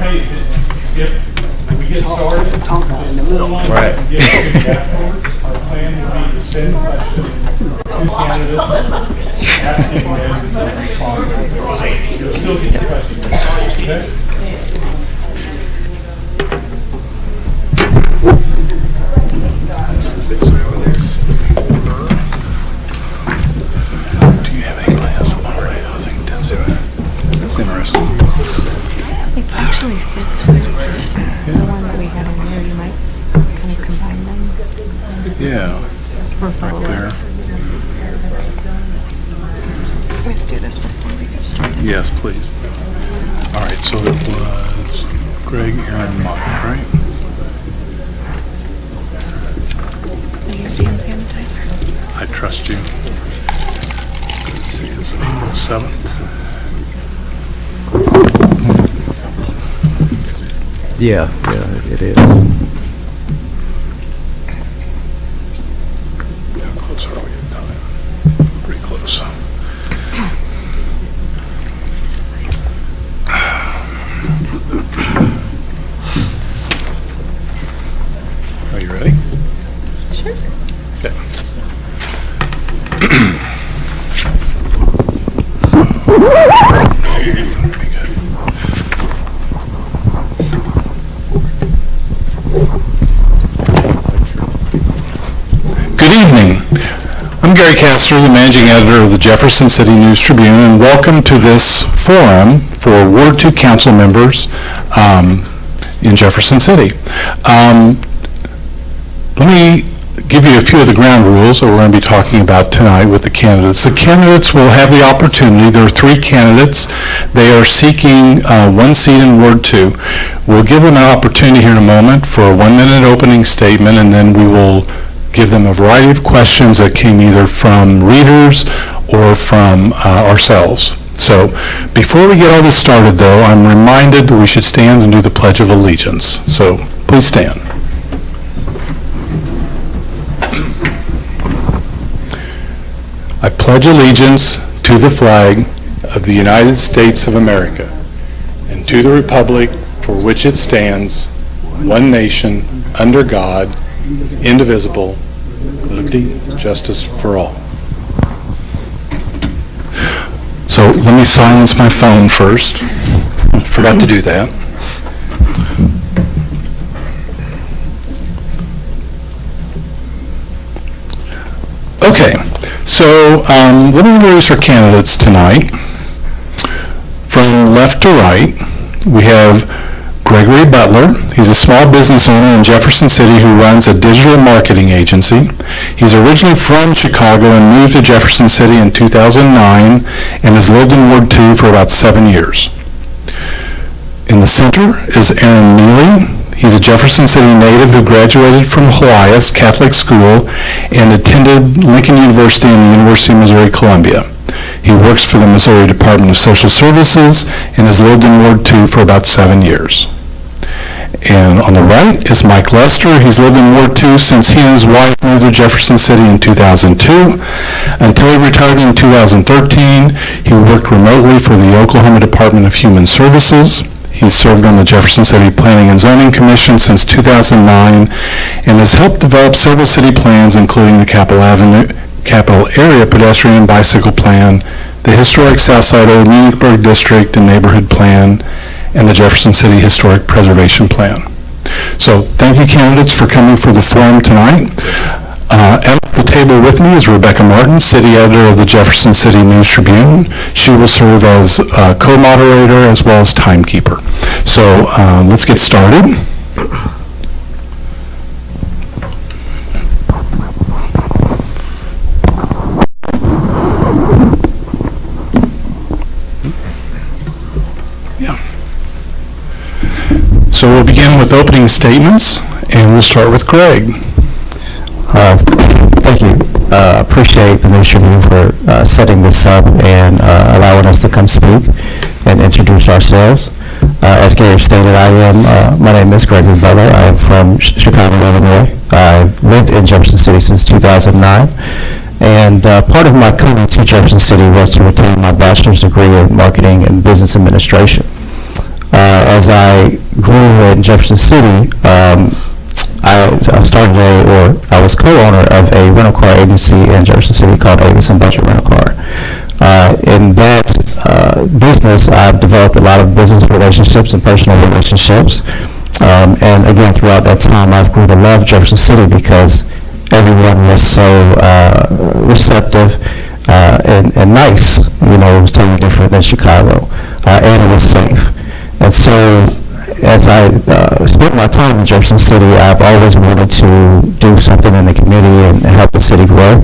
may, if we get started, just hold on and get to the afterwards. Our plan would be to send questions to candidates, asking them to respond. You'll still get the questions. Okay? Do you have any plans on Monterey housing intensive? That's interesting. It actually fits with the one that we had in there. You might kind of combine them. Yeah, Or right there. We have to do this before we get started. Yes, please. All right, so it was Greg, Aaron, Mike, right? Use the hand sanitizer. I trust you. Let's see, it's April 7th. Yeah, it is. How close are we to time? Pretty close. Are you ready? Sure. Okay. Pretty good. Good evening. I'm Gary Castor, the managing editor of the Jefferson City News Tribune, and welcome to this forum for Ward 2 council members in Jefferson City. Let me give you a few of the ground rules that we're going to be talking about tonight with the candidates. The candidates will have the opportunity. There are 3 candidates. They are seeking one seat in Ward 2. We'll give them an opportunity here in a moment for a 1-minute opening statement, and then we will give them a variety of questions that came either from readers or from ourselves. So before we get all this started, though, I'm reminded that we should stand and do the Pledge of Allegiance. So please stand. I pledge allegiance to the flag of the United States of America and to the republic for which it stands, one nation, under God, indivisible, liberty, justice for all. So let me silence my phone first. Forgot to do that. Okay, so let me introduce our candidates tonight. From left to right, we have Gregory Butler. He's a small business owner in Jefferson City who runs a digital marketing agency. He's originally from Chicago and moved to Jefferson City in 2009 and has lived in Ward 2 for about 7 years. In the center is Aaron Neely. He's a Jefferson City native who graduated from Helias Catholic School and attended Lincoln University and the University of Missouri-Columbia. He works for the Missouri Department of Social Services and has lived in Ward 2 for about 7 years. And on the right is Mike Lester. He's lived in Ward 2 since he and his wife moved to Jefferson City in 2002. Until he retired in 2013, he worked remotely for the Oklahoma Department of Human Services. He's served on the Jefferson City Planning and Zoning Commission since 2009 and has helped develop several city plans, including the Capitol Area Pedestrian and Bicycle Plan, the Historic Southside Old Munich District and Neighborhood Plan, and the Jefferson City Historic Preservation Plan. So thank you, candidates, for coming for the forum tonight. At the table with me is Rebecca Martin, city editor of the Jefferson City News Tribune. She will serve as co-moderator as well as timekeeper. So let's get started. So we'll begin with opening statements, and we'll start with Greg. Thank you. Appreciate the News Tribune for setting this up and allowing us to come speak and introduce ourselves. As Gary stated, my name is Gregory Butler. I am from Chicago, Illinois. I've lived in Jefferson City since 2009. And part of my coming to Jefferson City was to obtain my bachelor's degree in marketing and business administration. As I grew in Jefferson City, I was co-owner of a rental car agency in Jefferson City called Avis and Budget Rental Car. In that business, I've developed a lot of business relationships and personal relationships. And again, throughout that time, I've grown to love Jefferson City because everyone was so receptive and nice. It was totally different than Chicago, and it was safe. And so, as I spent my time in Jefferson City, I've always wanted to do something in the community and help the city grow.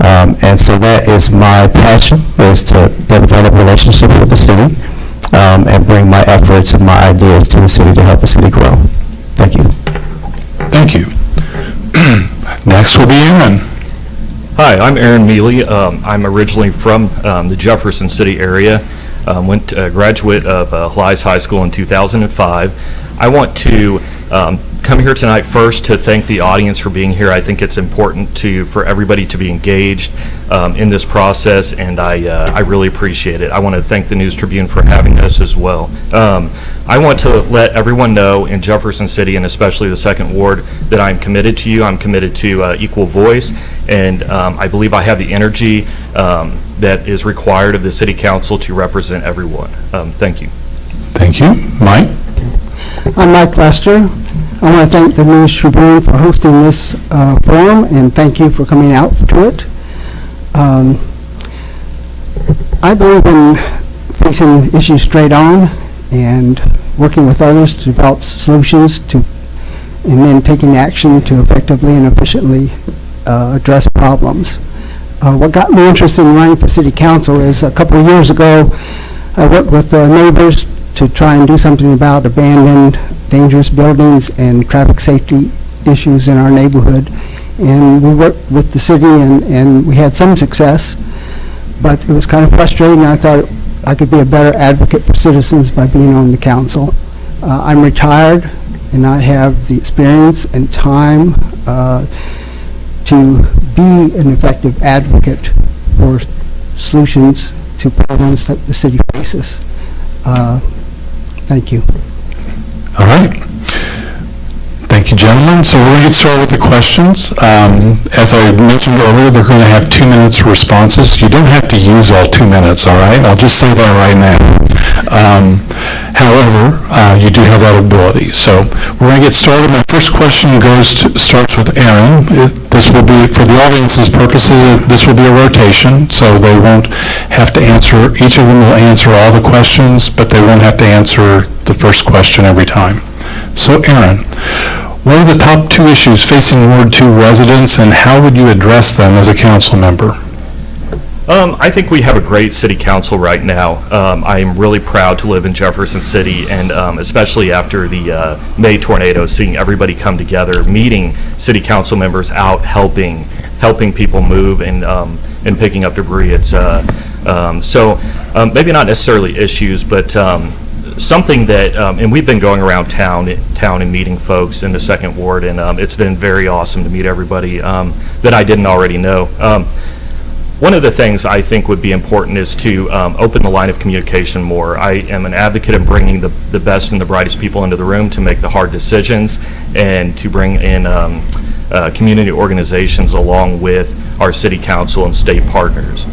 And so that is my passion, is to develop relationships with the city and bring my efforts and my ideas to the city to help the city grow. Thank you. Thank you. Next will be Aaron. Hi, I'm Aaron Mealy. I'm originally from the Jefferson City area. Went graduate of Helias High School in 2005. I want to come here tonight first to thank the audience for being here. I think it's important for everybody to be engaged in this process, and I really appreciate it. I want to thank the News Tribune for having us as well. I want to let everyone know in Jefferson City, and especially the Second Ward, that I'm committed to you. I'm committed to equal voice, and I believe I have the energy that is required of the City Council to represent everyone. Thank you. Thank you. Mike? I'm Mike Lester. I want to thank the News Tribune for hosting this forum, and thank you for coming out to it. I believe in facing issues straight on and working with others to develop solutions and then taking action to effectively and efficiently address problems. What got me interested in running for City Council is a couple of years ago, I worked with neighbors to try and do something about abandoned, dangerous buildings and traffic safety issues in our neighborhood. And we worked with the city and we had some success, but it was kind of frustrating. I thought I could be a better advocate for citizens by being on the council. I'm retired and I have the experience and time to be an effective advocate for solutions to problems that the city faces. Thank you. All right. Thank you, gentlemen. So we're going to get started with the questions. As I mentioned earlier, they're going to have 2 minutes responses. You don't have to use all 2 minutes, all right? I'll just say that right now. However, you do have that ability. So we're going to get started. My first question starts with Aaron. This will be, for the audience's purposes, this will be a rotation, so they won't have to answer, each of them will answer all the questions, but they won't have to answer the first question every time. So Aaron, what are the top 2 issues facing Ward 2 residents, and how would you address them as a council member? I think we have a great city council right now. I am really proud to live in Jefferson City, and especially after the May tornado, seeing everybody come together, meeting city council members out, helping people move and picking up debris. It's so maybe not necessarily issues, but something that, and we've been going around town and meeting folks in the Second Ward, and it's been very awesome to meet everybody that I didn't already know. One of the things I think would be important is to open the line of communication more. I am an advocate of bringing the best and the brightest people into the room to make the hard decisions and to bring in community organizations along with our city council and state partners.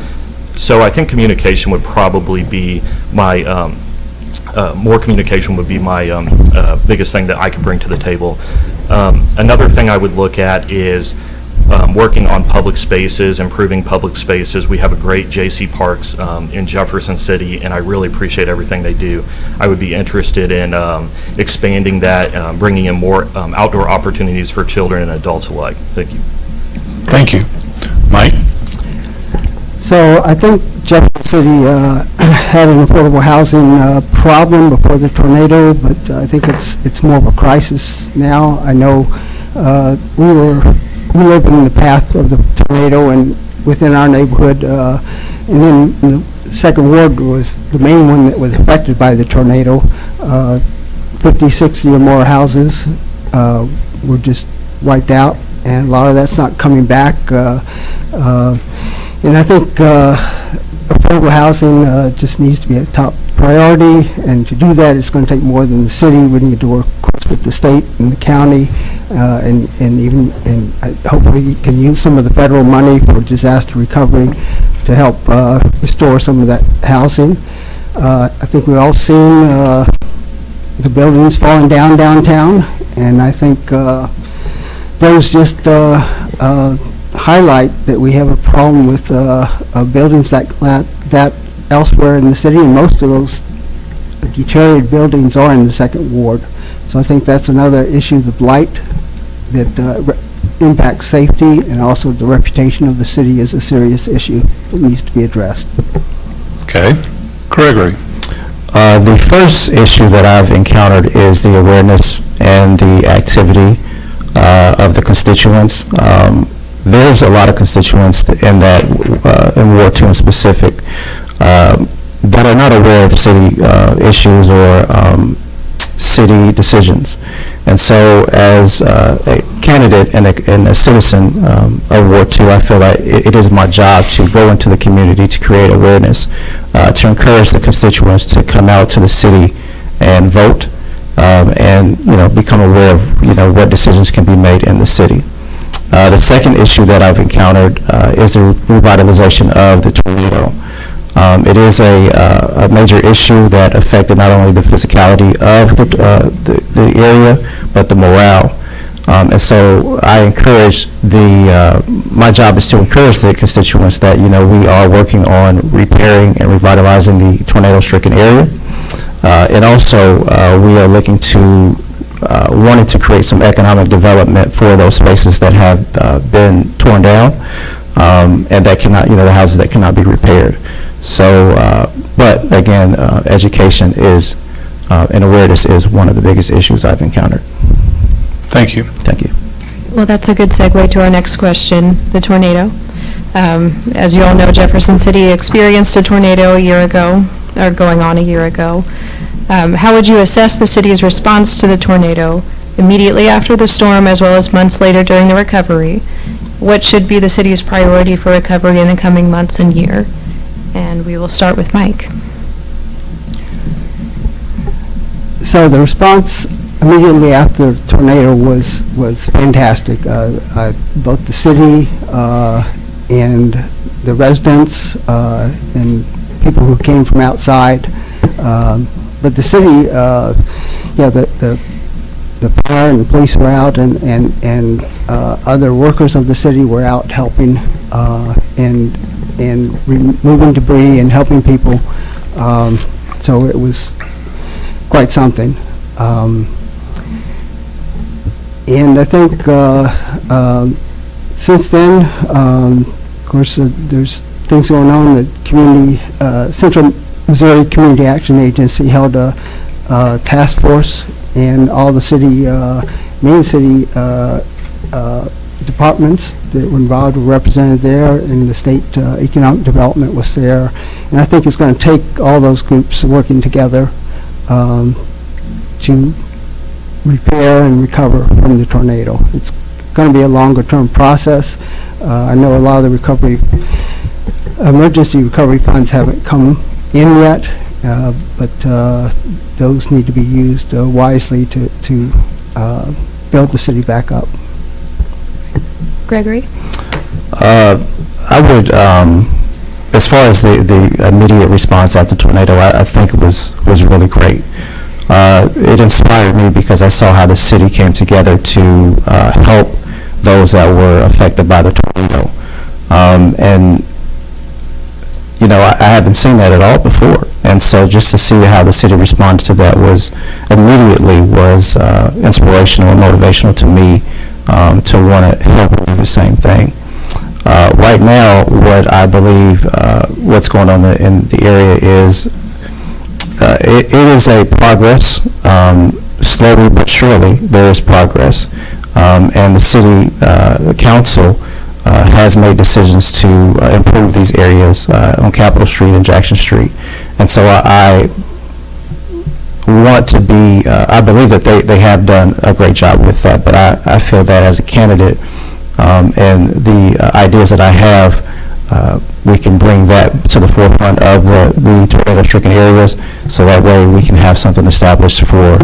So I think communication would probably be my, more communication would be my biggest thing that I could bring to the table. Another thing I would look at is working on public spaces, improving public spaces. We have a great J.C. Parks in Jefferson City, and I really appreciate everything they do. I would be interested in expanding that, bringing in more outdoor opportunities for children and adults alike. Thank you. Thank you. Mike? So I think Jefferson City had an affordable housing problem before the tornado, but I think it's more of a crisis now. I know we live in the path of the tornado and within our neighborhood, and then the Second Ward was the main one that was affected by the tornado. 50, 60 or more houses were just wiped out, and a lot of that's not coming back. And I think affordable affordable housing just needs to be a top priority, and to do that, it's going to take more than the city. We need to work with the state and the county, and hopefully we can use some of the federal money for disaster recovery to help restore some of that housing. I think we've all seen the buildings falling down downtown, and I think those just highlight that we have a problem with buildings like that elsewhere in the city, and most of those deteriorated buildings are in the second ward. So I think that's another issue, the blight that impacts safety, and also the reputation of the city is a serious issue that needs to be addressed. Okay. Gregory. The first issue that I've encountered is the awareness and the activity of the constituents. There's a lot of constituents in that, in Ward 2 in specific, that are not aware of city issues or city decisions. And so as a candidate and a citizen of Ward 2, I feel like it is my job to go into the community to create awareness, to encourage the constituents to come out to the city and vote, and become aware of what decisions can be made in the city. The second issue that I've encountered is the revitalization of the tornado. It is a major issue that affected not only the physicality of the area, but the morale. And so I encourage my job is to encourage the constituents that, we are working on repairing and revitalizing the tornado-stricken area. And also, we are looking to wanting to create some economic development for those spaces that have been torn down, and that cannot, the houses that cannot be repaired. So, but again, education is, and awareness is one of the biggest issues I've encountered. Thank you. Thank you. Well, that's a good segue to our next question, the tornado. As you all know, Jefferson City experienced a tornado a year ago, or going on a year ago. How would you assess the city's response to the tornado immediately after the storm, as well as months later during the recovery? What should be the city's priority for recovery in the coming months and year? And we will start with Mike. So the response immediately after the tornado was fantastic. Both the city and the residents and people who came from outside. But the city, the fire and the police were out, and other workers of the city were out helping and removing debris and helping people. So it was quite something. And I think since then, of course, there's things going on. The community, Central Missouri Community Action Agency held a task force, and all the city, main city departments that were involved were represented there, and the state economic development was there. And I think it's going to take all those groups working together to repair and recover from the tornado. It's going to be a longer term process. I know a lot of the emergency recovery funds haven't come in yet, but those need to be used wisely to build the city back up. Gregory? I would, as far as the immediate response after the tornado, I think it was really great. It inspired me because I saw how the city came together to help those that were affected by the tornado. And I haven't seen that at all before. And so just to see how the city responded to that was inspirational and motivational to me to want to help do the same thing. Right now, what I believe what's going on in the area is it is a progress, slowly but surely there is progress, and the city council has made decisions to improve these areas on Capitol Street and Jackson Street. And so I want to be, I believe that they have done a great job with that, but I feel that as a candidate and the ideas that I have we can bring that to the forefront of the tornado-stricken areas, so that way we can have something established for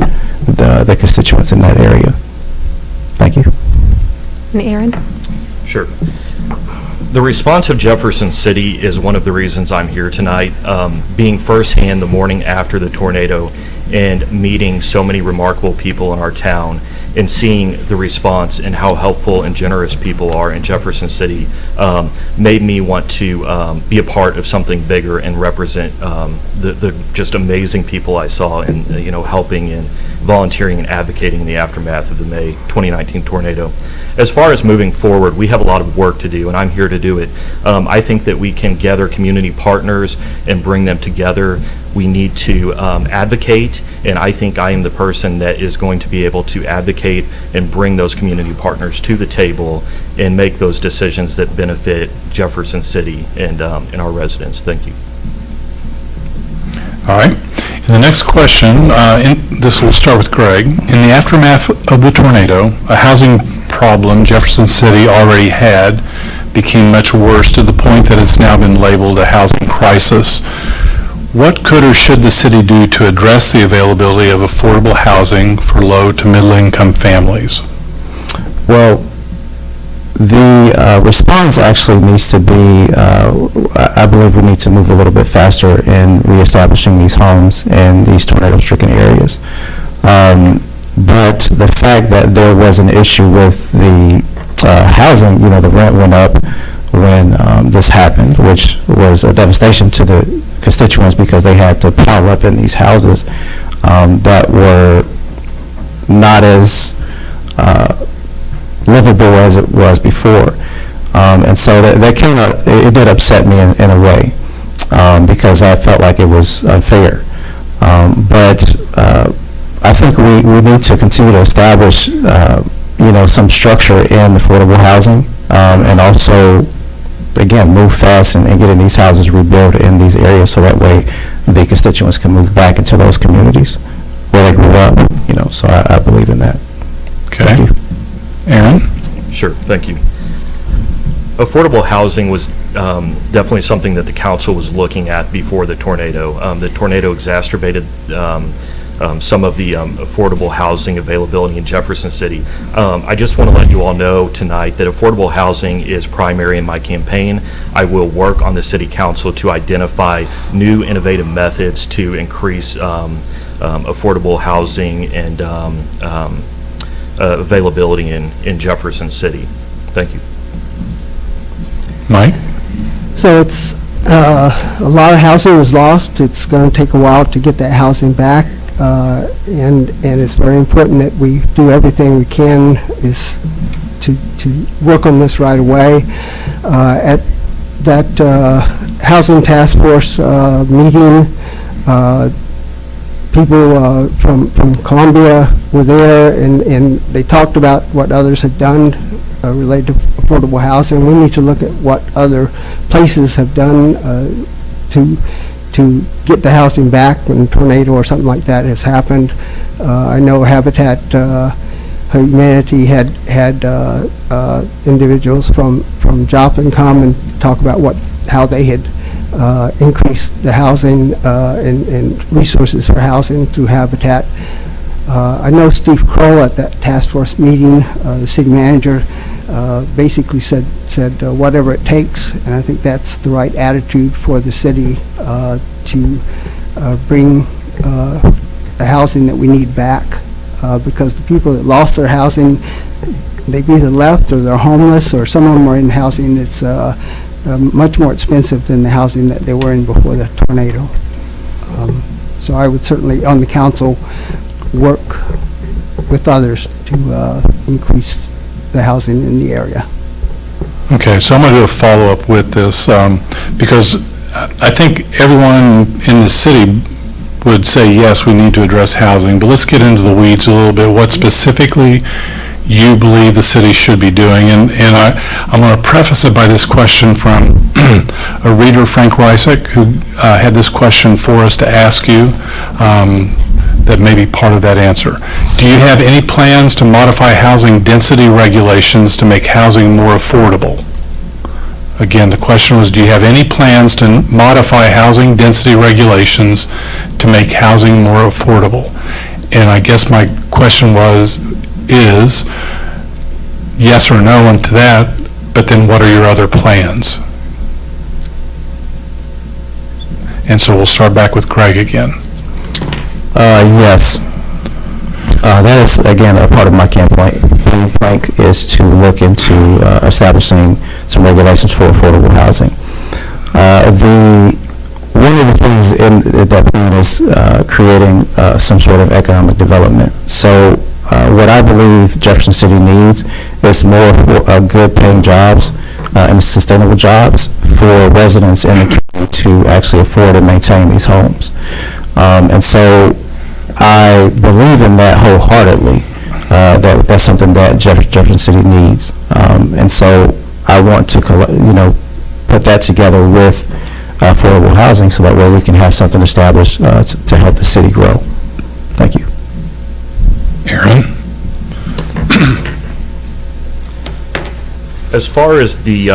the constituents in that area. Thank you. And Aaron? Sure. The response of Jefferson City is one of the reasons I'm here tonight. Being firsthand the morning after the tornado and meeting so many remarkable people in our town and seeing the response and how helpful and generous people are in Jefferson City made me want to be a part of something bigger and represent the just amazing people I saw and helping and volunteering and advocating in the aftermath of the May 2019 tornado. As far as moving forward, we have a lot of work to do, and I'm here to do it. I think that we can gather community partners and bring them together. We need to advocate, and I think I am the person that is going to be able to advocate and bring those community partners to the table and make those decisions that benefit Jefferson City and our residents. Thank you. All right. The next question, this will start with Greg. In the aftermath of the tornado, a housing problem Jefferson City already had became much worse to the point that it's now been labeled a housing crisis. What could or should the city do to address the availability of affordable housing for low to middle income families? Well, the response actually needs to be, I believe we need to move a little bit faster in reestablishing these homes in these tornado-stricken areas. But the fact that there was an issue with the housing, the rent went up when this happened, which was a devastation to the constituents because they had to pile up in these houses that were not as livable as it was before. And so it did upset me in a way because I felt like it was unfair. But I think we need to continue to establish, some structure in affordable housing, and also, again, move fast and getting these houses rebuilt in these areas so that way the constituents can move back into those communities where they grew up. So I believe in that. Okay. Thank you. Aaron? Sure, thank you. Affordable housing was definitely something that the council was looking at before the tornado. The tornado exacerbated some of the affordable housing availability in Jefferson City. I just want to let you all know tonight that affordable housing is primary in my campaign. I will work on the city council to identify new innovative methods to increase affordable housing and availability in Jefferson City. Thank you. Mike? So it's, a lot of housing was lost. It's going to take a while to get that housing back. And it's very important that we do everything we can is to work on this right away. At that Housing Task Force meeting, people from Columbia were there, and they talked about what others had done related to affordable housing. We need to look at what other places have done to get the housing back when a tornado or something like that has happened. I know Habitat Humanity had individuals from Joplin come and talk about how they had increased the housing and resources for housing through Habitat. I know Steve Kroll at that task force meeting, the city manager, basically said whatever it takes, and I think that's the right attitude for the city to bring the housing that we need back, because the people that lost their housing, they've either left or they're homeless, or some of them are in housing that's much more expensive than the housing that they were in before the tornado. So I would certainly, on the council, work with others to increase the housing in the area. Okay, so I'm going to do a follow-up with this because I think everyone in the city would say, yes, we need to address housing, but let's get into the weeds a little bit. What specifically you believe the city should be doing? And I'm going to preface it by this question from a reader, Frank Reisick, who had this question for us to ask you. That may be part of that answer. Do you have any plans to modify housing density regulations to make housing more affordable? Again, the question was, do you have any plans to modify housing density regulations to make housing more affordable? And I guess my question is yes or no onto that, but then what are your other plans? And so we'll start back with Greg again. Yes. That is, again, a part of my campaign plank is to look into establishing some regulations for affordable housing. One of the things in that plan is creating some sort of economic development. So what I believe Jefferson City needs is more good paying jobs and sustainable jobs for residents in the county to actually afford and maintain these homes. And so I believe in that wholeheartedly. That's something that Jefferson City needs. And so I want to, put that together with affordable housing so that way we can have something established to help the city grow. Thank you. Aaron? As far as the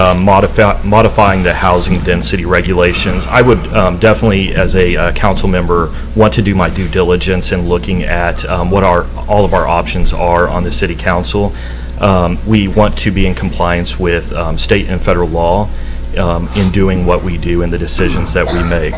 modifying the housing density regulations, I would definitely, as a council member, want to do my due diligence in looking at what all of our options are on the city council. We want to be in compliance with state and federal law in doing what we do and the decisions that we make,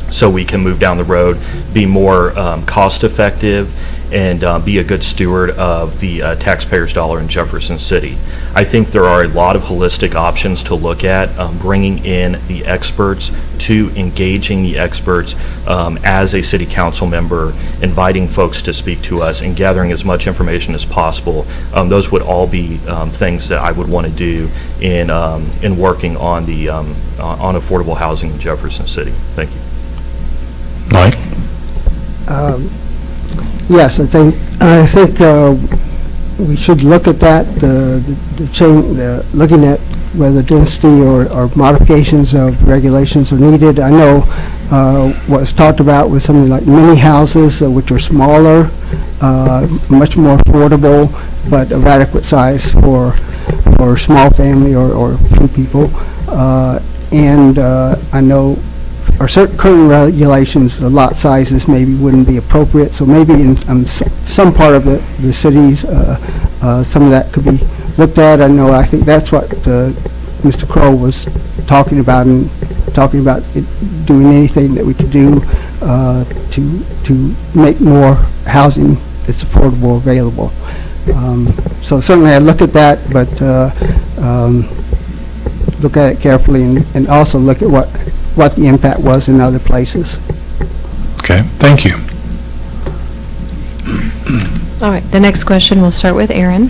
so we can move down the road, be more cost effective, and be a good steward of the taxpayers' dollar in Jefferson City. I think there are a lot of holistic options to look at, bringing in the experts, to engaging the experts as a city council member, inviting folks to speak to us, and gathering as much information as possible. Those would all be things that I would want to do in working on the on affordable housing in Jefferson City. Thank you. Mike? Yes, I think we should look at that, looking at whether density or modifications of regulations are needed. I know what was talked about was something like mini houses, which are smaller, much more affordable, but of adequate size for a small family or few people. And I know or certain current regulations, the lot sizes maybe wouldn't be appropriate. So maybe in some part of the cities, some of that could be looked at. I think that's what Mr. Crow was talking about, and talking about doing anything that we could do to make more housing that's affordable available. So certainly I'd look at that, but look at it carefully, and also look at what the impact was in other places. Okay, thank you. All right, the next question will start with Aaron.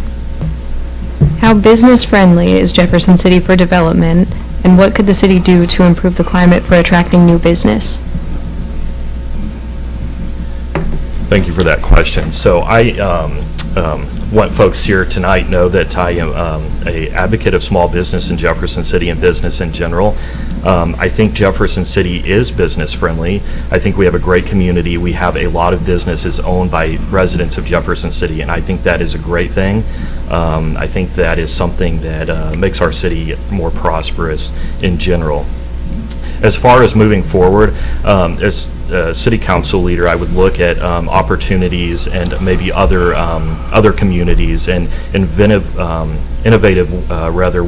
How business-friendly is Jefferson City for development, and what could the city do to improve the climate for attracting new business? Thank you for that question. So I want folks here tonight know that I am an advocate of small business in Jefferson City and business in general. I think Jefferson City is business friendly. I think we have a great community. We have a lot of businesses owned by residents of Jefferson City, and I think that is a great thing. I think that is something that makes our city more prosperous in general. As far as moving forward, as a city council leader, I would look at opportunities and maybe other communities and innovative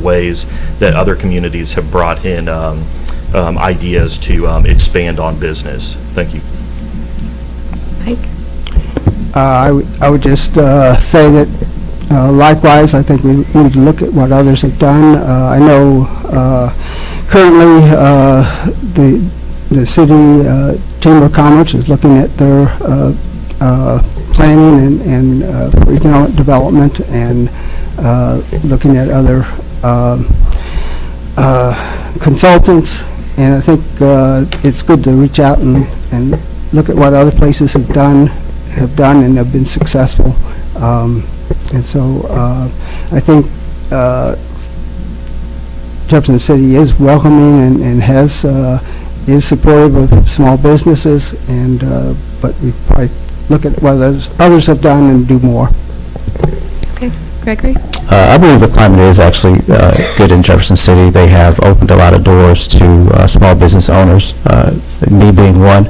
ways that other communities have brought in ideas to expand on business. Thank you. Mike? I would just say that likewise, I think we need to look at what others have done. I know currently the city Chamber of Commerce is looking at their planning and for economic development, and looking at other consultants, and I think it's good to reach out and look at what other places have done and have been successful. And so I think Jefferson City is welcoming and has is supportive of small businesses, and but we probably look at what others have done and do more. Okay. Gregory? I believe the climate is actually good in Jefferson City. They have opened a lot of doors to small business owners, me being one.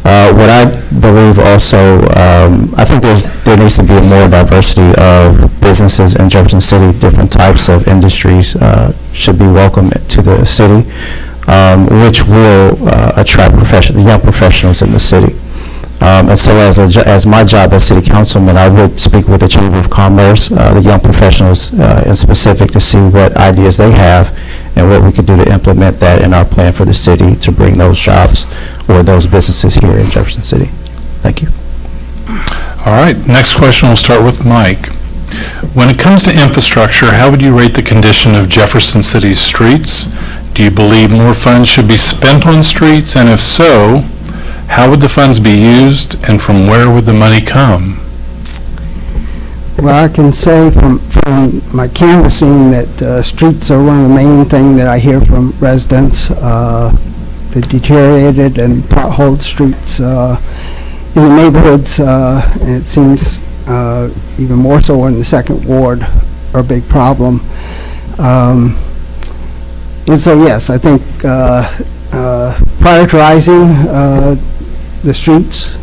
What I believe also, I think there needs to be more diversity of businesses in Jefferson City. Different types of industries should be welcome to the city, which will attract young professionals in the city. And so as my job as city councilman, I would speak with the Chamber of Commerce, the young professionals in specific, to see what ideas they have and what we could do to implement that in our plan for the city to bring those jobs or those businesses here in Jefferson City. Thank you. All right, next question will start with Mike. When it comes to infrastructure, how would you rate the condition of Jefferson City's streets? Do you believe more funds should be spent on streets? And if so, how would the funds be used, and from where would the money come? Well, I can say from my canvassing that streets are one of the main things that I hear from residents. The deteriorated and potholed streets in the neighborhoods, and it seems even more so in the second ward, are a big problem. And so, yes, I think prioritizing the streets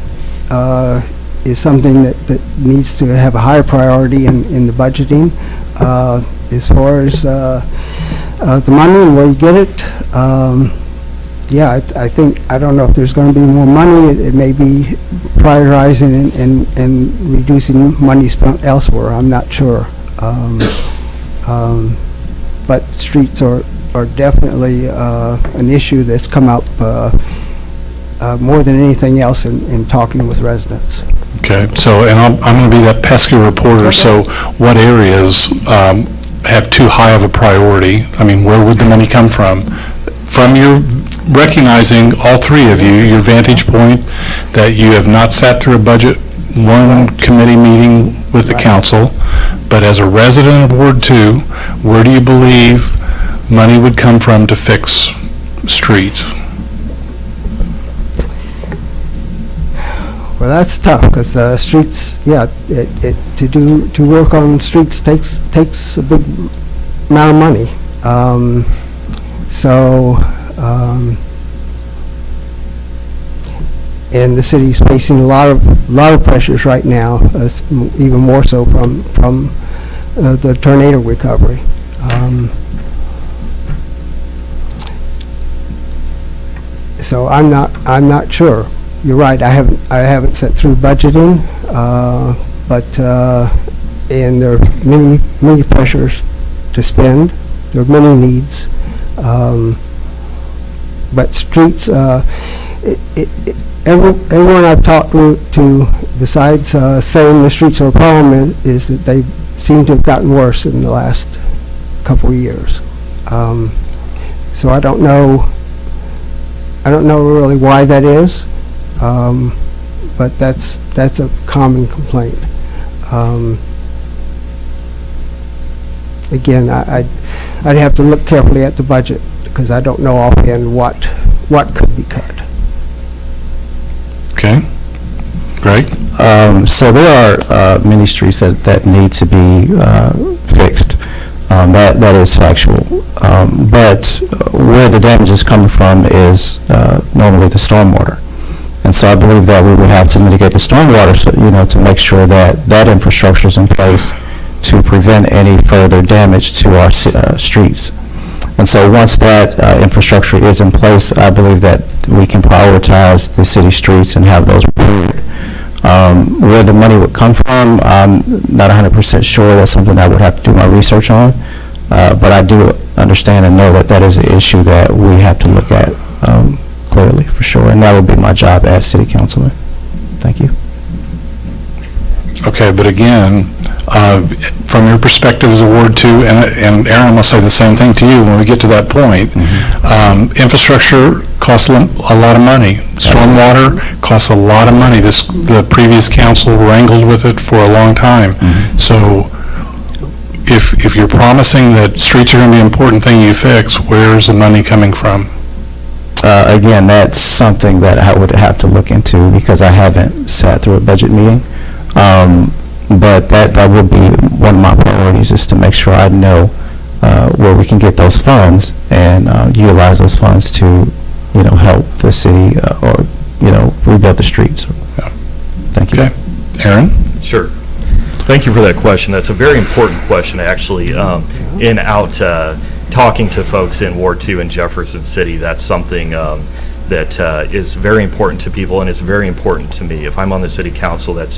is something that needs to have a higher priority in the budgeting. As far as the money and where you get it, yeah, I don't know if there's going to be more money. It may be prioritizing and reducing money spent elsewhere. I'm not sure. But streets are definitely an issue that's come up more than anything else in talking with residents. Okay, so, and I'm going to be that pesky reporter, okay. So what areas have too high of a priority? I mean, where would the money come from? From your recognizing, all three of you, your vantage point that you have not sat through a budget one committee meeting with the council, but as a resident of Ward 2, where do you believe money would come from to fix streets? Well, that's tough because streets, yeah, to work on streets takes a big amount of money. And the city's facing a lot of pressures right now, even more so from the tornado recovery. So I'm not sure. You're right. I haven't sat through budgeting, but and there are many pressures to spend. There are many needs, but streets. Everyone I've talked to, besides saying the streets are a problem, is that they seem to have gotten worse in the last couple of years. So I don't know really why that is, but that's a common complaint. Again, I'd have to look carefully at the budget because I don't know offhand what could be cut. Okay. Greg? So there are many streets that need to be fixed. That is factual. But where the damage is coming from is normally the stormwater. And so I believe that we would have to mitigate the stormwater, so, to make sure that infrastructure is in place to prevent any further damage to our streets. And so once that infrastructure is in place, I believe that we can prioritize the city streets and have those repaired. Where the money would come from, I'm not 100% sure. That's something I would have to do my research on. But I do understand and know that is an issue that we have to look at clearly, for sure. And that would be my job as city councilman. Thank you. Okay, but again, from your perspective as a Ward 2, and Aaron will say the same thing to you when we get to that point, infrastructure costs a lot of money. Stormwater costs a lot of money. The previous council wrangled with it for a long time. So if you're promising that streets are going to be an important thing you fix, where's the money coming from? Again, that's something that I would have to look into because I haven't sat through a budget meeting. but that would be one of my priorities, is to make sure I know where we can get those funds and utilize those funds to, help the city or, rebuild the streets. Thank you. Okay. Aaron? Sure. Thank you for that question. That's a very important question, actually. Talking to folks in Ward 2 in Jefferson City, that's something that is very important to people, and it's very important to me. If I'm on the city council, that's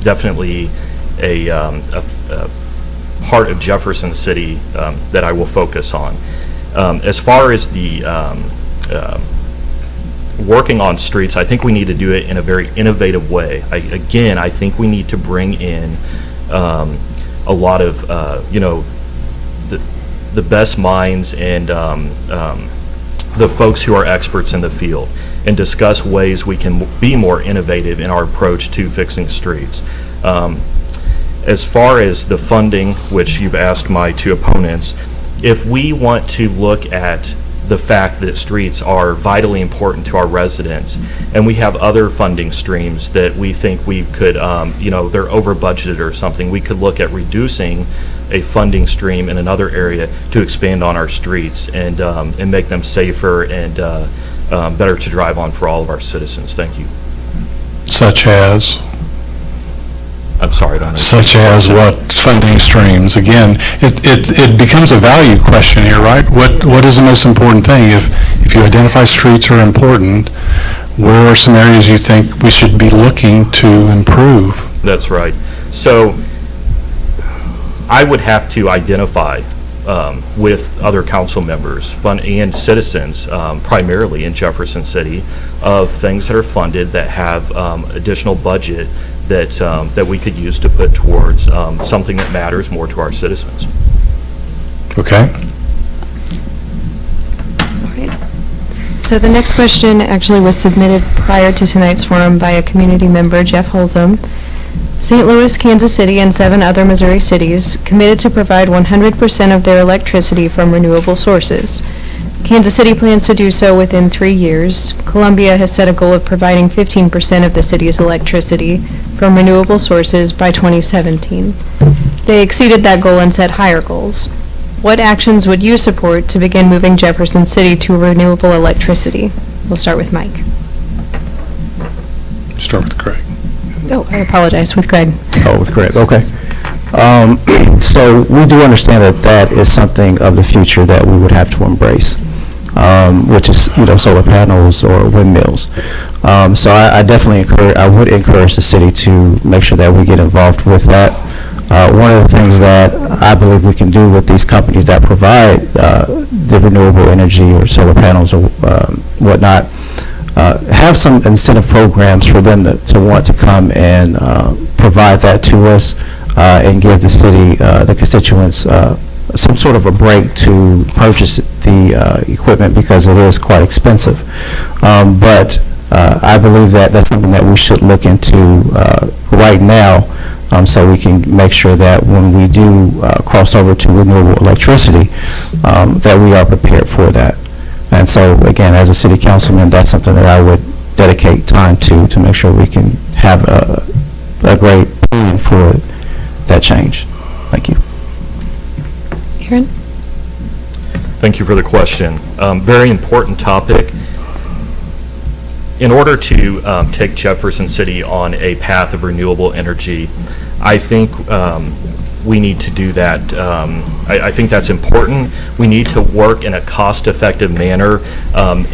definitely a part of Jefferson City that I will focus on. As far as the working on streets, I think we need to do it in a very innovative way. I think we need to bring in a lot of, the best minds and the folks who are experts in the field, and discuss ways we can be more innovative in our approach to fixing streets. As far as the funding, which you've asked my two opponents, if we want to look at the fact that streets are vitally important to our residents, and we have other funding streams that we think we could, they're over budgeted or something, we could look at reducing a funding stream in another area to expand on our streets and make them safer and better to drive on for all of our citizens. Thank you. Such as? I'm sorry, I don't know. Such as what funding streams? Again, it becomes a value question here, right? What is the most important thing? If you identify streets are important, where are some areas you think we should be looking to improve? That's right. So I would have to identify with other council members and citizens, primarily in Jefferson City, of things that are funded that have additional budget that we could use to put towards something that matters more to our citizens. Okay. All right. So the next question actually was submitted prior to tonight's forum by a community member, Jeff Holzum. St. Louis, Kansas City, and 7 other Missouri cities committed to provide 100% of their electricity from renewable sources. Kansas City plans to do so within 3 years. Columbia has set a goal of providing 15% of the city's electricity from renewable sources by 2017. They exceeded that goal and set higher goals. What actions would you support to begin moving Jefferson City to renewable electricity? We'll start with Mike. Start with Craig. Oh, I apologize, with Greg. Oh, with Greg, okay. So we do understand that is something of the future that we would have to embrace, which is, solar panels or windmills. So I definitely would encourage the city to make sure that we get involved with that. One of the things that I believe we can do with these companies that provide the renewable energy or solar panels or whatnot, have some incentive programs for them to want to come and provide that to us and give the city, the constituents, some sort of a break to purchase the equipment, because it is quite expensive. But I believe that that's something that we should look into right now, so we can make sure that when we do cross over to renewable electricity, that we are prepared for that. And so, again, as a city councilman, that's something that I would dedicate time to make sure we can have a great plan for that change. Thank you. Aaron? Thank you for the question. Very important topic. In order to take Jefferson City on a path of renewable energy, I think we need to do that. I think that's important. We need to work in a cost-effective manner,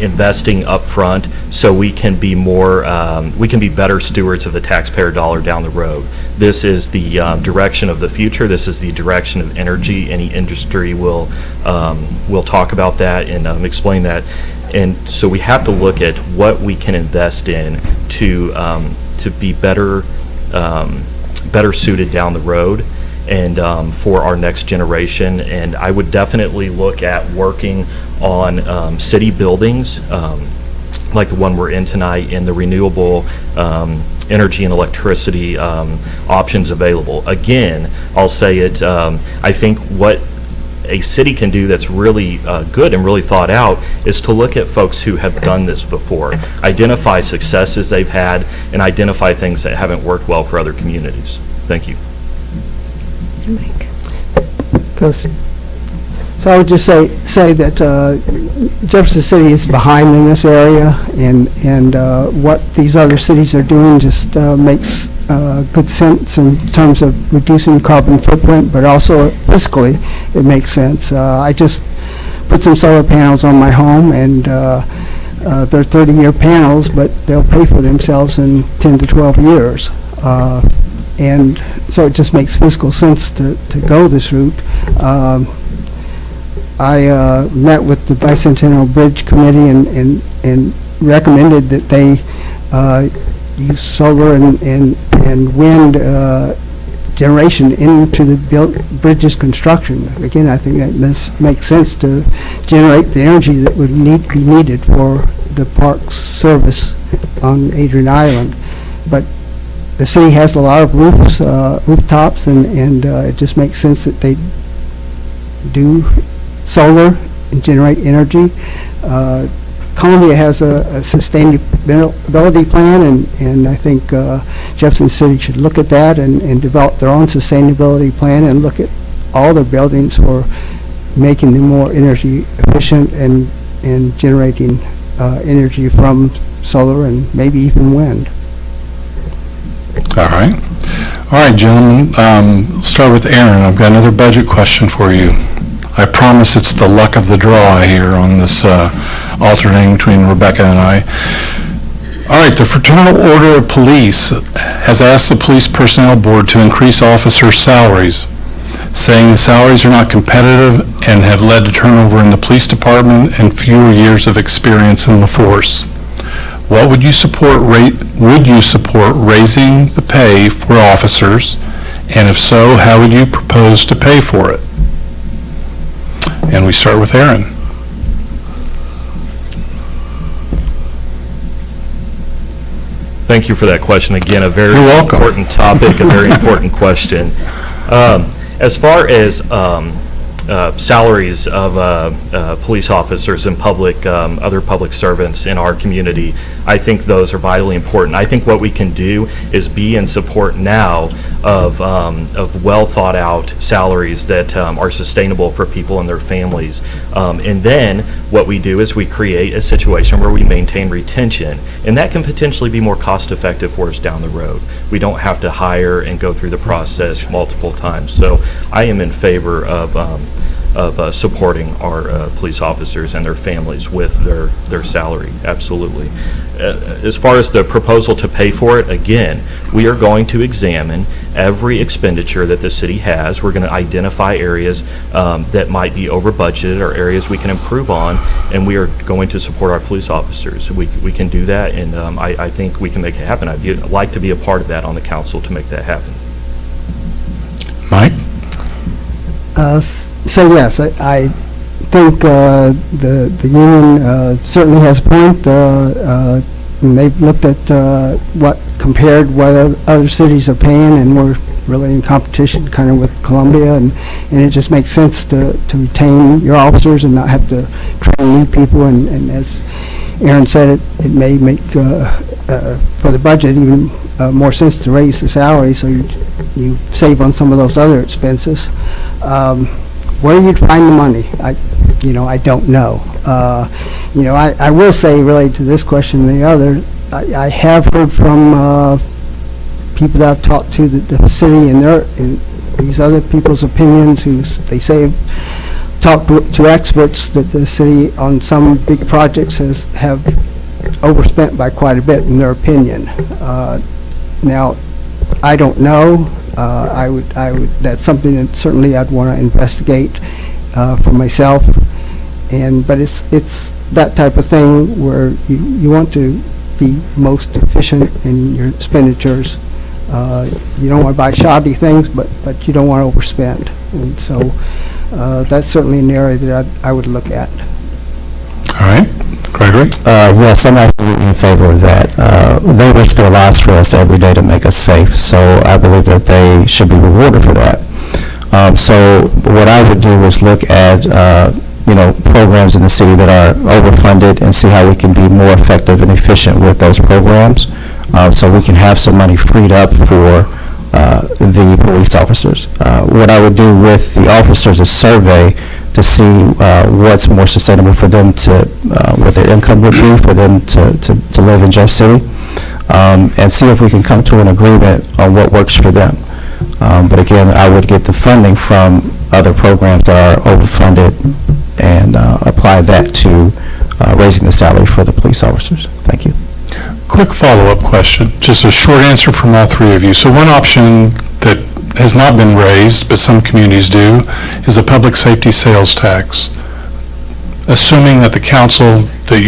investing up front, so we can be better stewards of the taxpayer dollar down the road. This is the direction of the future. This is the direction of energy. Any industry will talk about that and explain that. And so we have to look at what we can invest in to be better suited down the road and for our next generation. And I would definitely look at working on city buildings like the one we're in tonight, and the renewable energy and electricity options available. Again, I'll say it, I think what a city can do that's really good and really thought out is to look at folks who have done this before, identify successes they've had, and identify things that haven't worked well for other communities. Thank you. Mike? So I would just say that Jefferson City is behind in this area, and what these other cities are doing just makes good sense in terms of reducing carbon footprint, but also fiscally it makes sense. I just put some solar panels on my home, and they're 30-year panels, but they'll pay for themselves in 10 to 12 years. And so it just makes fiscal sense to go this route. I met with the Bicentennial Bridge Committee and recommended that they use solar and wind generation into the bridge's construction. Again, I think that makes sense to generate the energy that would be needed for the park's service on Adrian Island. But the city has a lot of rooftops, and it just makes sense that they do solar and generate energy. Columbia has a sustainability plan, and I think Jefferson City should look at that and develop their own sustainability plan and look at all their buildings for making them more energy efficient and generating energy from solar and maybe even wind. All right. All right, gentlemen, let's start with Aaron. I've got another budget question for you. I promise it's the luck of the draw here on this alternating between Rebecca and I. All right, the Fraternal Order of Police has asked the Police Personnel Board to increase officers' salaries, saying the salaries are not competitive and have led to turnover in the police department and fewer years of experience in the force. What would you support? Would you support raising the pay for officers? And if so, how would you propose to pay for it? And we start with Aaron. Thank you for that question. Again, a very You're welcome. important topic, a very important question. As far as salaries of police officers and other public servants in our community, I think those are vitally important. I think what we can do is be in support now of well thought out salaries that are sustainable for people and their families. And then what we do is we create a situation where we maintain retention, and that can potentially be more cost effective for us down the road. We don't have to hire and go through the process multiple times. So I am in favor of supporting our police officers and their families with their salary, absolutely. As far as the proposal to pay for it, again, we are going to examine every expenditure that the city has. We're going to identify areas that might be over budgeted or areas we can improve on, and we are going to support our police officers. We can do that, and I think we can make it happen. I'd like to be a part of that on the council to make that happen. Mike? So yes, I think the union certainly has a point. And they've looked at what other cities are paying, and we're really in competition kind of with Columbia, and it just makes sense to retain your officers and not have to train new people. And as Aaron said, it may make for the budget even more sense to raise the salary, so you save on some of those other expenses. Where you'd find the money, I don't know. I will say, related to this question and the other, I have heard from people that I've talked to that the city and these other people's opinions, who they say have talked to experts, that the city on some big projects have overspent by quite a bit in their opinion. Now, I don't know. I would. That's something that certainly I'd want to investigate for myself. But it's that type of thing where you want to be most efficient in your expenditures. You don't want to buy shoddy things, but you don't want to overspend. And so that's certainly an area that I would look at. All right. Gregory? Yes, I'm absolutely in favor of that. They risk their lives for us every day to make us safe, so I believe that they should be rewarded for that. So what I would do is look at programs in the city that are overfunded and see how we can be more effective and efficient with those programs, so we can have some money freed up for the police officers. What I would do with the officers is survey to see what's more sustainable for them to, what their income would be for them to live in Jeff City, and see if we can come to an agreement on what works for them. But again, I would get the funding from other programs that are overfunded and apply that to raising the salary for the police officers. Thank you. Quick follow-up question, just a short answer from all three of you. So one option that has not been raised, but some communities do, is a public safety sales tax. Assuming that the council that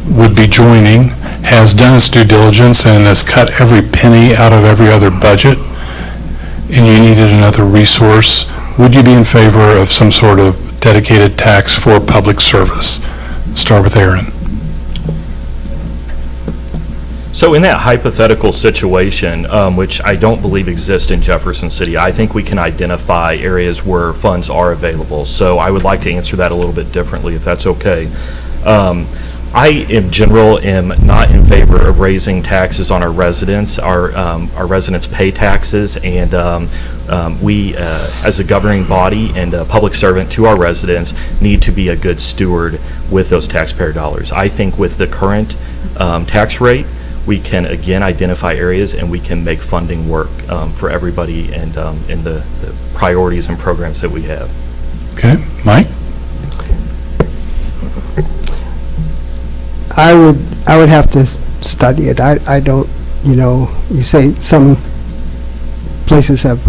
would be joining has done its due diligence and has cut every penny out of every other budget, and you needed another resource, would you be in favor of some sort of dedicated tax for public service? Start with Aaron. So in that hypothetical situation, which I don't believe exists in Jefferson City, I think we can identify areas where funds are available. So I would like to answer that a little bit differently, if that's okay. I, in general, am not in favor of raising taxes on our residents. Our residents pay taxes, and we, as a governing body and a public servant to our residents, need to be a good steward with those taxpayer dollars. I think with the current tax rate, we can again identify areas and we can make funding work for everybody and in the priorities and programs that we have. Okay, Mike? I would have to study it. I don't, you say some places have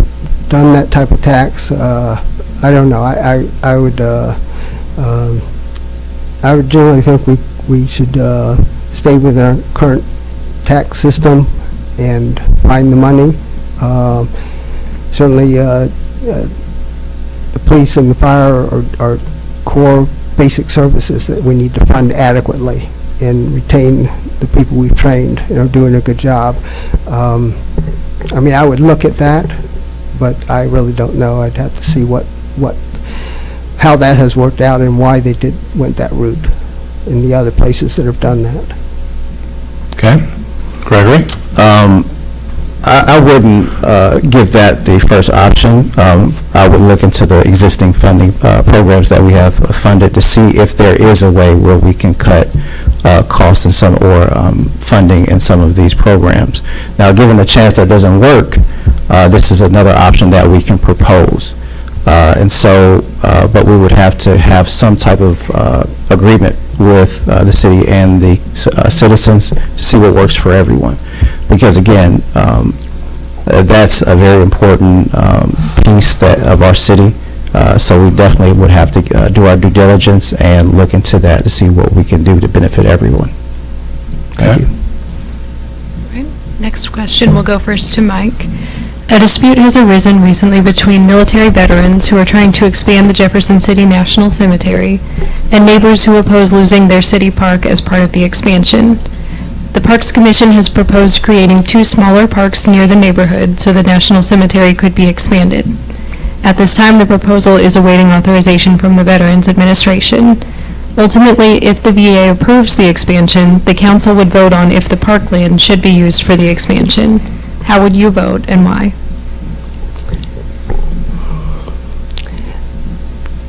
done that type of tax. I don't know. I would generally think we should stay with our current tax system and find the money. Certainly, the police and the fire are core basic services that we need to fund adequately and retain the people we've trained and are doing a good job. I mean, I would look at that, but I really don't know. I'd have to see how that has worked out and why they went that route in the other places that have done that. Okay. Gregory? I wouldn't give that the first option. I would look into the existing funding programs that we have funded to see if there is a way where we can cut costs in some or funding in some of these programs. Now, given the chance that doesn't work, this is another option that we can propose. And so, but we would have to have some type of agreement with the city and the citizens to see what works for everyone. Because again, that's a very important piece of our city. So we definitely would have to do our due diligence and look into that to see what we can do to benefit everyone. Thank you. Right. Next question will go first to Mike. A dispute has arisen recently between military veterans who are trying to expand the Jefferson City National Cemetery and neighbors who oppose losing their city park as part of the expansion. The Parks Commission has proposed creating 2 smaller parks near the neighborhood so the National Cemetery could be expanded. At this time, the proposal is awaiting authorization from the Veterans Administration. Ultimately, if the VA approves the expansion, the council would vote on if the parkland should be used for the expansion. How would you vote and why?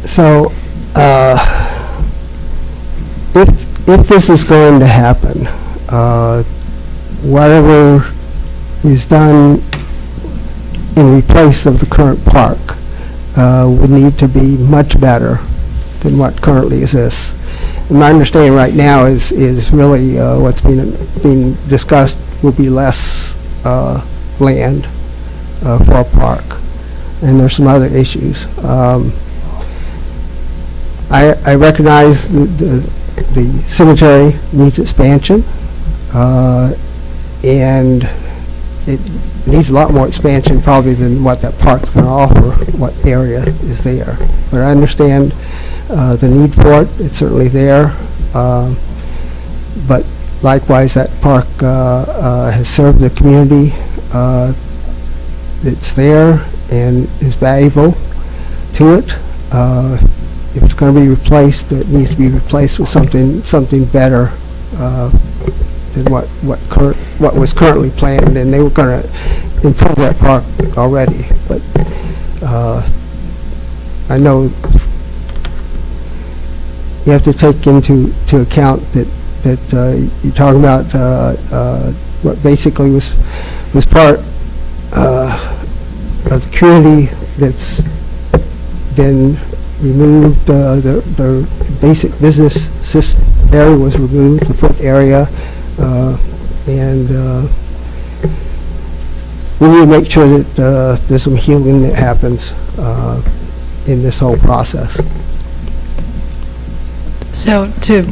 So, if this is going to happen, whatever is done in replace of the current park would need to be much better than what currently exists. And my understanding right now is really what's being discussed will be less land for a park, and there's some other issues. I recognize the cemetery needs expansion, and it needs a lot more expansion probably than what that park's going to offer, what area is there. But I understand the need for it. It's certainly there. But likewise, that park has served the community that's there and is valuable to it. If it's going to be replaced, it needs to be replaced with something better than what was currently planned. And they were going to improve that park already, but I know you have to take into account that you're talking about what basically was part of the community that's been removed. The basic business area was removed, the foot area, and we need to make sure that there's some healing that happens in this whole process. So to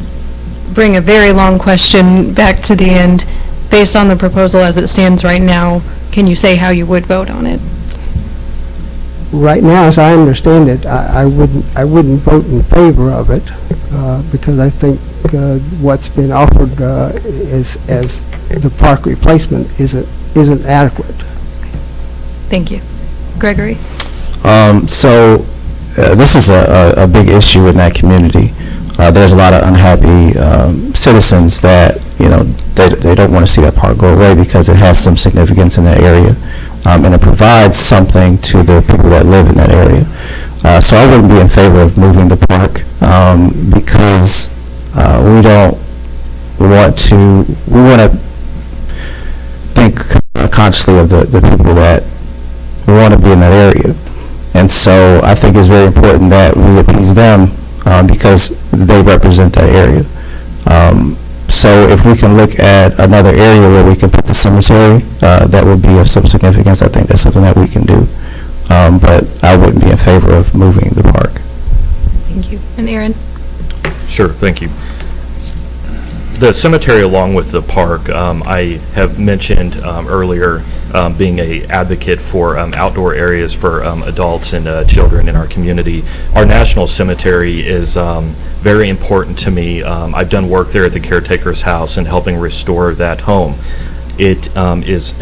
bring a very long question back to the end, based on the proposal as it stands right now, can you say how you would vote on it? Right now, as I understand it, I wouldn't vote in favor of it because I think what's been offered as the park replacement isn't adequate. Thank you. Gregory? So this is a big issue in that community. There's a lot of unhappy citizens that, they don't want to see that park go away because it has some significance in that area, and it provides something to the people that live in that area. So I wouldn't be in favor of moving the park because we want to think consciously of the people that we want to be in that area. And so I think it's very important that we appease them because they represent that area. So if we can look at another area where we can put the cemetery, that would be of some significance. I think that's something that we can do. But I wouldn't be in favor of moving the park. Thank you. And Aaron? Sure, thank you. The cemetery along with the park, I have mentioned earlier being an advocate for outdoor areas for adults and children in our community. Our national cemetery is very important to me. I've done work there at the caretaker's house and helping restore that home. It is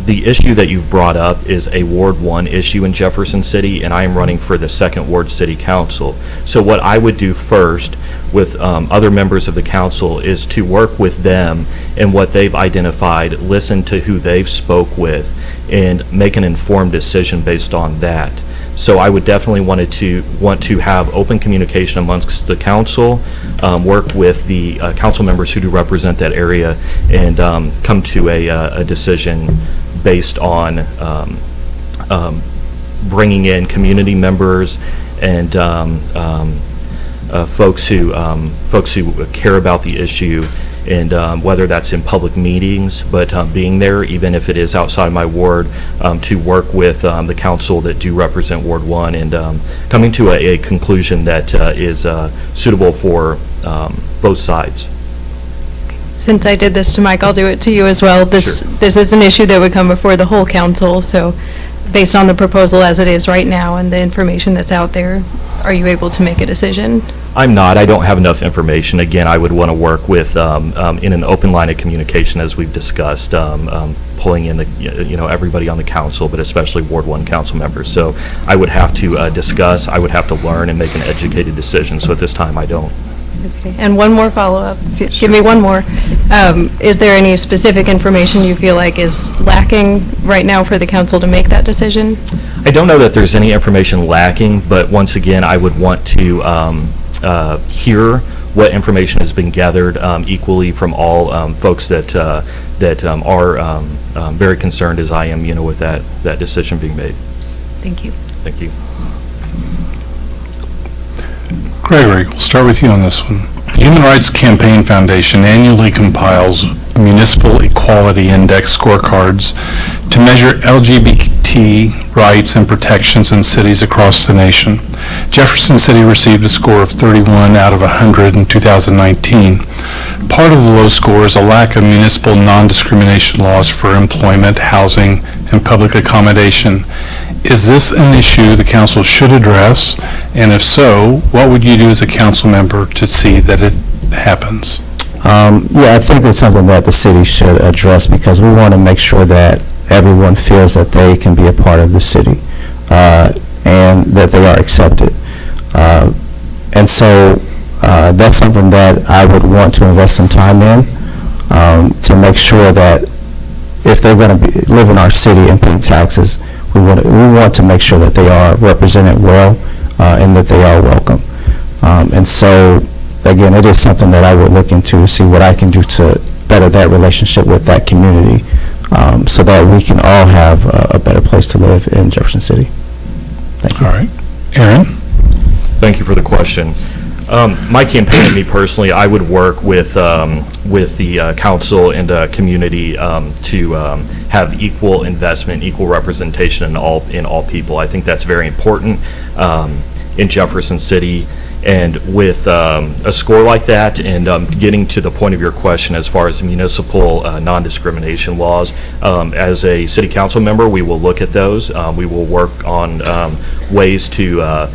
the issue that you've brought up is a Ward 1 issue in Jefferson City, and I am running for the 2nd Ward City Council. So what I would do first with other members of the council is to work with them and what they've identified, listen to who they've spoke with, and make an informed decision based on that. So I would definitely want to have open communication amongst the council, work with the council members who do represent that area, and come to a decision based on bringing in community members and folks who care about the issue, and whether that's in public meetings, but being there, even if it is outside my ward, to work with the council that do represent Ward 1 and coming to a conclusion that is suitable for both sides. Since I did this to Mike, I'll do it to you as well. This is an issue that would come before the whole council, so based on the proposal as it is right now and the information that's out there, are you able to make a decision? I'm not. I don't have enough information. Again, I would want to work with, in an open line of communication, as we've discussed, pulling in everybody on the council, but especially Ward 1 council members. So I would have to discuss, I would have to learn and make an educated decision. So at this time, I don't. Okay. And one more follow-up. Give me one more. Is there any specific information you feel like is lacking right now for the council to make that decision? I don't know that there's any information lacking, but once again, I would want to hear what information has been gathered equally from all folks that are very concerned as I am, with that decision being made. Thank you. Thank you. Gregory, we'll start with you on this one. The Human Rights Campaign Foundation annually compiles Municipal Equality Index scorecards to measure LGBT rights and protections in cities across the nation. Jefferson City received a score of 31 out of 100 in 2019. Part of the low score is a lack of municipal non-discrimination laws for employment, housing, and public accommodation. Is this an issue the council should address? And if so, what would you do as a council member to see that it happens? Yeah, I think it's something that the city should address because we want to make sure that everyone feels that they can be a part of the city and that they are accepted. And so that's something that I would want to invest some time in to make sure that if they're going to live in our city and pay taxes, we want to make sure that they are represented well and that they are welcome. And so, again, it is something that I would look into, see what I can do to better that relationship with that community so that we can all have a better place to live in Jefferson City. Thank you. All right. Aaron? Thank you for the question. My campaign and me personally, I would work with the council and community to have equal investment, equal representation in all people. I think that's very important in Jefferson City. And with a score like that, and getting to the point of your question as far as the municipal non-discrimination laws, as a city council member, we will look at those. We will work on ways to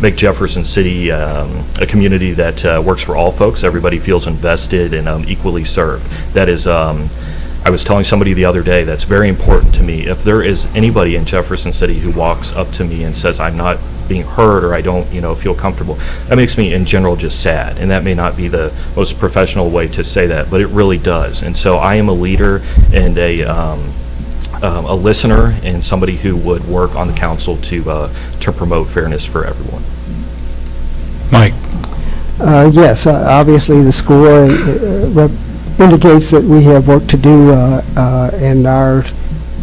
make Jefferson City a community that works for all folks. Everybody feels invested and equally served. That is, I was telling somebody the other day, that's very important to me. If there is anybody in Jefferson City who walks up to me and says, I'm not being heard, or I don't, feel comfortable, that makes me in general just sad. And that may not be the most professional way to say that, but it really does. And so I am a leader and a listener and somebody who would work on the council to promote fairness for everyone. Mike? Yes, obviously the score indicates that we have work to do, and our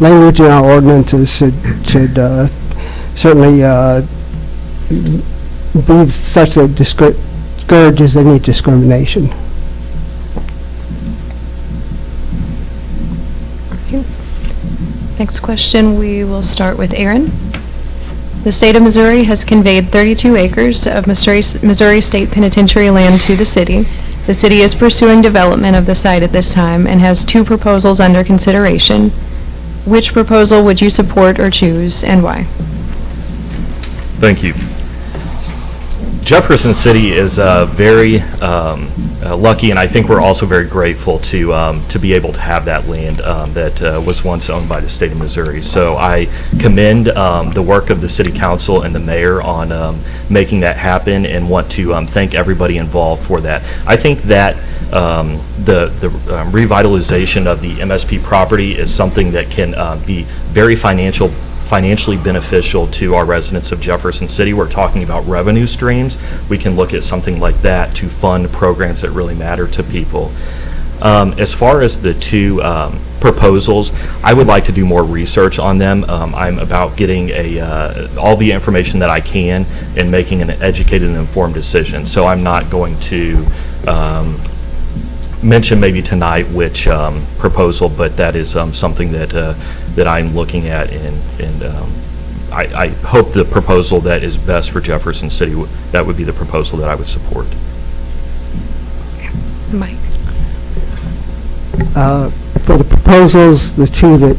language in our ordinances should certainly be such that discourages any discrimination. Next question, we will start with Aaron. The state of Missouri has conveyed 32 acres of Missouri State Penitentiary land to the city. The city is pursuing development of the site at this time and has 2 proposals under consideration. Which proposal would you support or choose, and why? Thank you. Jefferson City is very lucky, and I think we're also very grateful to be able to have that land that was once owned by the state of Missouri. So I commend the work of the city council and the mayor on making that happen, and want to thank everybody involved for that. I think that the revitalization of the MSP property is something that can be very financially beneficial to our residents of Jefferson City. We're talking about revenue streams. We can look at something like that to fund programs that really matter to people. As far as the 2 proposals, I would like to do more research on them. I'm about getting all the information that I can and making an educated and informed decision. So I'm not going to mention maybe tonight which proposal, but that is something that I'm looking at, and I hope the proposal that is best for Jefferson City, that would be the proposal that I would support. Mike? For the proposals, the 2 that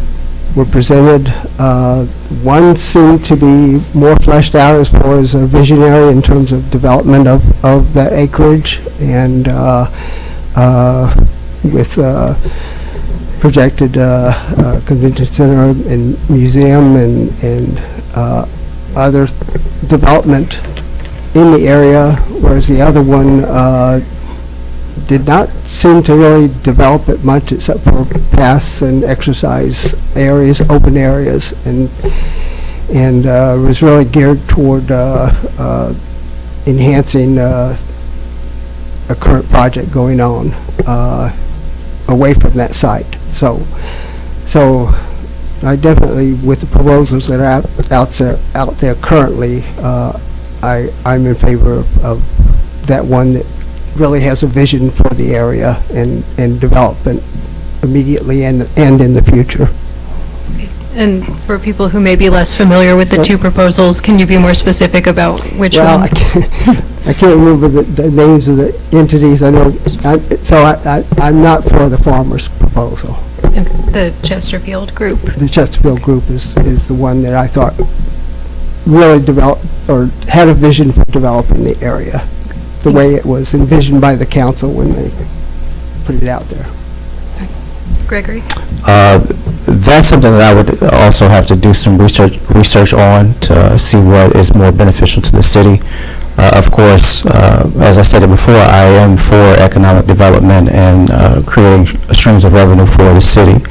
were presented, one seemed to be more fleshed out as far as a visionary in terms of development of that acreage, and with projected convention center and museum and other development in the area, whereas the other one did not seem to really develop it much except for paths and exercise areas, open areas, and was really geared toward enhancing a current project going on away from that site. So I definitely, with the proposals that are out there currently, I'm in favor of that one that really has a vision for the area and development immediately and in the future. And for people who may be less familiar with the 2 proposals, can you be more specific about which one? I can't remember the names of the entities. I know, I'm not for the farmer's proposal. Okay. The Chesterfield Group. The Chesterfield Group is the one that I thought really developed or had a vision for developing the area, the way it was envisioned by the council when they put it out there. Gregory? That's something that I would also have to do some research on to see what is more beneficial to the city. Of course, as I said it before, I am for economic development and creating streams of revenue for the city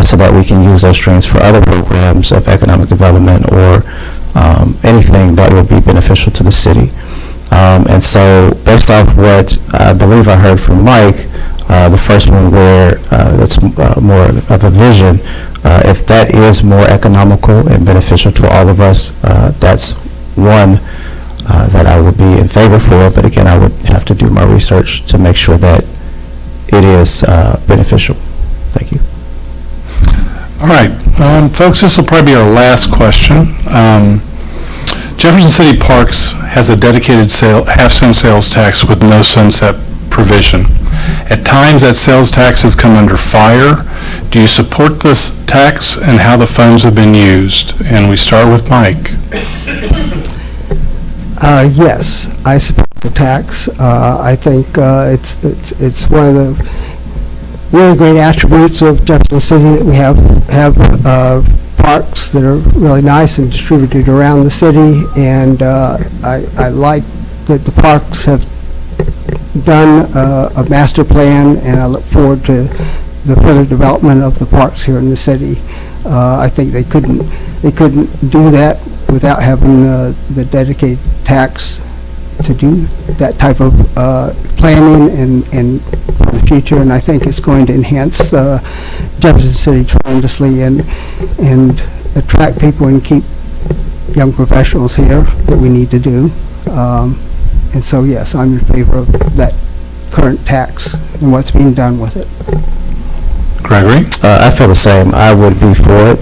so that we can use those streams for other programs of economic development or anything that would be beneficial to the city. And so based off what I believe I heard from Mike, the first one where that's more of a vision, if that is more economical and beneficial to all of us, that's one that I would be in favor for, but again, I would have to do my research to make sure that it is beneficial. Thank you. All right, folks, this will probably be our last question. Jefferson City Parks has a dedicated half-cent sales tax with no sunset provision. At times, that sales tax has come under fire. Do you support this tax and how the funds have been used? And we start with Mike. Yes, I support the tax. I think it's one of the really great attributes of Jefferson City that we have parks that are really nice and distributed around the city, and I like that the parks have done a master plan, and I look forward to the further development of the parks here in the city. I think they couldn't do that without having the dedicated tax to do that type of planning and for the future, and I think it's going to enhance Jefferson City tremendously and attract people and keep young professionals here that we need to do. And so, yes, I'm in favor of that current tax and what's being done with it. Gregory? I feel the same. I would be for it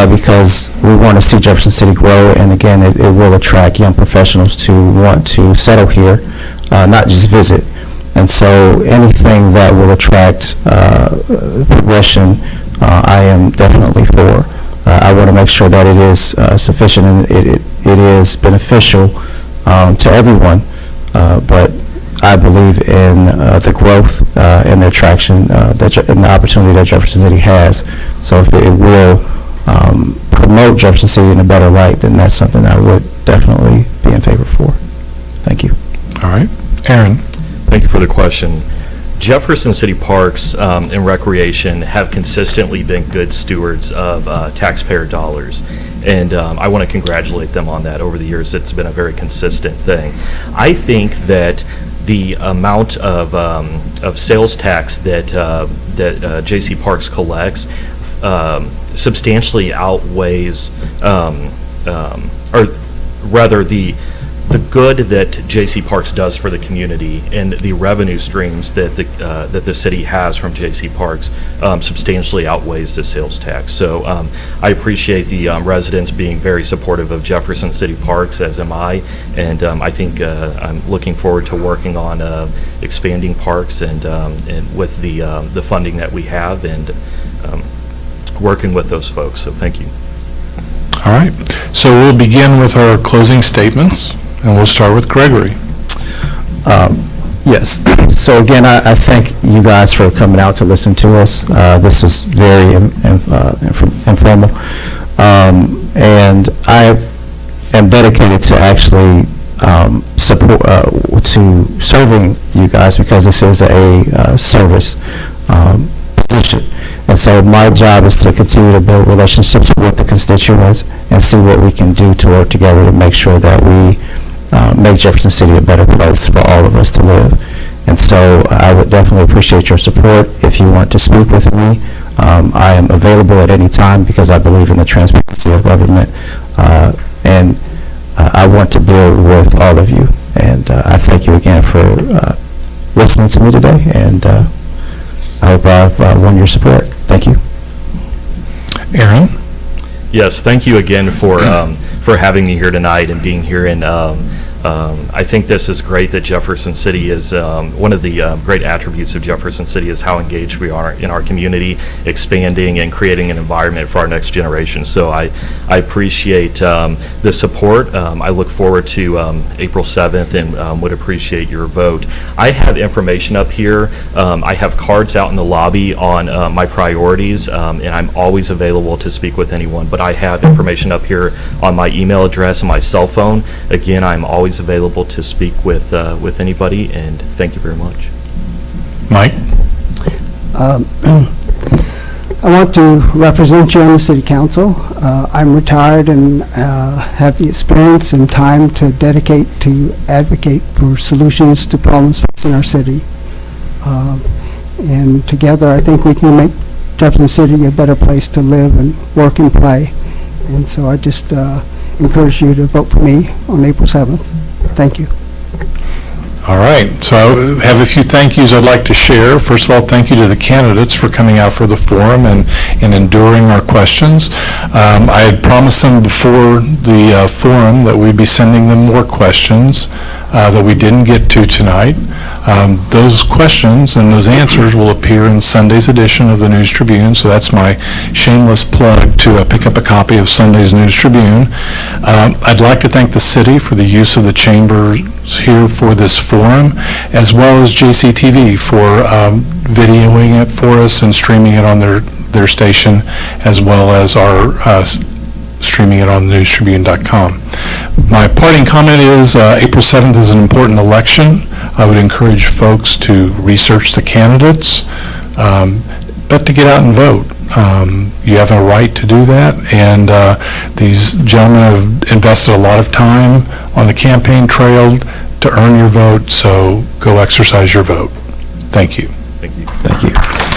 because we want to see Jefferson City grow, and again, it will attract young professionals to want to settle here, not just visit. And so anything that will attract progression, I am definitely for. I want to make sure that it is sufficient and it is beneficial to everyone, but I believe in the growth and the attraction and the opportunity that Jefferson City has. So if it will promote Jefferson City in a better light, then that's something I would definitely be in favor for. Thank you. All right. Aaron? Thank you for the question. Jefferson City Parks and Recreation have consistently been good stewards of taxpayer dollars, and I want to congratulate them on that. Over the years, it's been a very consistent thing. I think that the amount of sales tax that J.C. Parks collects substantially outweighs, or rather the good that J.C. Parks does for the community and the revenue streams that the city has from J.C. Parks substantially outweighs the sales tax. So I appreciate the residents being very supportive of Jefferson City Parks, as am I, and I think I'm looking forward to working on expanding parks and with the funding that we have and working with those folks. So thank you. All right. So we'll begin with our closing statements. And we'll start with Gregory. Yes. So again, I thank you guys for coming out to listen to us. This is very informal. And I am dedicated to actually support, to serving you guys because this is a service position. And so my job is to continue to build relationships with the constituents and see what we can do to work together to make sure that we make Jefferson City a better place for all of us to live. And so I would definitely appreciate your support. If you want to speak with me, I am available at any time because I believe in the transparency of government. And I want to build with all of you. And I thank you again for listening to me today. And I hope I've won your support. Thank you. Aaron? Yes, thank you again for having me here tonight and being here in I think this is great that Jefferson City is, one of the great attributes of Jefferson City is how engaged we are in our community, expanding and creating an environment for our next generation. So I appreciate the support. I look forward to April 7th and would appreciate your vote. I have information up here. I have cards out in the lobby on my priorities, and I'm always available to speak with anyone, but I have information up here on my email address and my cell phone. Again, I'm always available to speak with anybody, and thank you very much. Mike? I want to represent you on the city council. I'm retired and have the experience and time to dedicate to advocate for solutions to problems facing our city. And together, I think we can make Jefferson City a better place to live and work and play. And so I just encourage you to vote for me on April 7th. Thank you. All right, so I have a few thank yous I'd like to share. First of all, thank you to the candidates for coming out for the forum and enduring our questions. I had promised them before the forum that we'd be sending them more questions that we didn't get to tonight. Those questions and those answers will appear in Sunday's edition of the News Tribune, so that's my shameless plug to pick up a copy of Sunday's News Tribune. I'd like to thank the city for the use of the chambers here for this forum, as well as JCTV for videoing it for us and streaming it on their station, as well as our streaming it on newstribune.com. My parting comment is April 7th is an important election. I would encourage folks to research the candidates, but to get out and vote. You have a right to do that, and these gentlemen have invested a lot of time on the campaign trail to earn your vote, so go exercise your vote. Thank you. Thank you. Thank you.